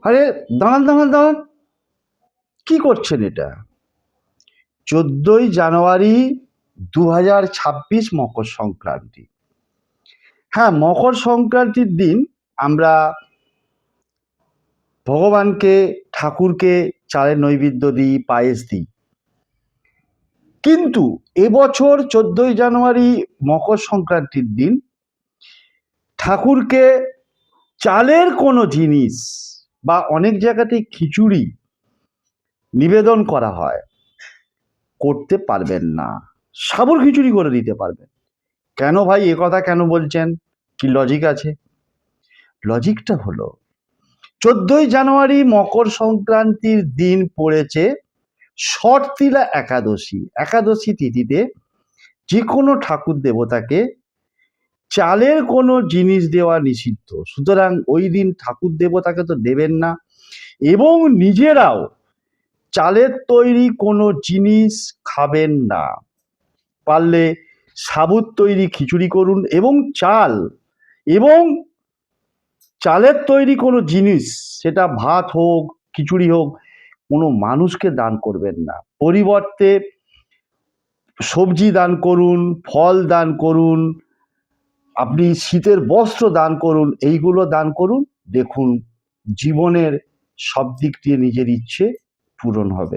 আরে দাঁড়ান দাঁড়ান দাঁড়ান, কি করছেন এটা? 14ই জানুয়ারি 2026 মকর সংক্রান্তি। হ্যাঁ, মকর সংক্রান্তির দিন আমরা ভগবানকে, ঠাকুরকে চালের নৈবেদ্য দিই, পায়েস দিই। কিন্তু এবছর 14ই জানুয়ারি মকর সংক্রান্তির দিন ঠাকুরকে চালের কোনো জিনিস বা অনেক জায়গাতেই খিচুড়ি নিবেদন করা হয়, করতে পারবেন না। সাবুর খিচুড়ি করে দিতে পারবেন। কেন ভাই এ কথা কেন বলছেন? কি লজিক আছে? লজিকটা হলো 14ই জানুয়ারি মকর সংক্রান্তির দিন পড়েছে শর্তিলা একাদশী। একাদশী তিথিতে যে কোনো ঠাকুর দেবতাকে চালের কোনো জিনিস দেওয়া নিষিদ্ধ। সুতরাং ওই দিন ঠাকুর দেবতাকে তো দেবেন না, এবং নিজেরাও চালের তৈরি কোনো জিনিস খাবেন না। পারলে সাবুত তৈরি খিচুড়ি করুন, এবং এবং চালের তৈরি কোনো জিনিস, সেটা ভাত হোক, খিচুড়ি হোক, কোনো মানুষকে দান করবেন না। পরিবর্তে সবজি দান করুন, ফল দান করুন, আপনি শীতের বস্ত্র দান করুন, এইগুলো দান করুন। দেখুন জীবনের সব দিক দিয়ে নিজের ইচ্ছে পূরণ হবে।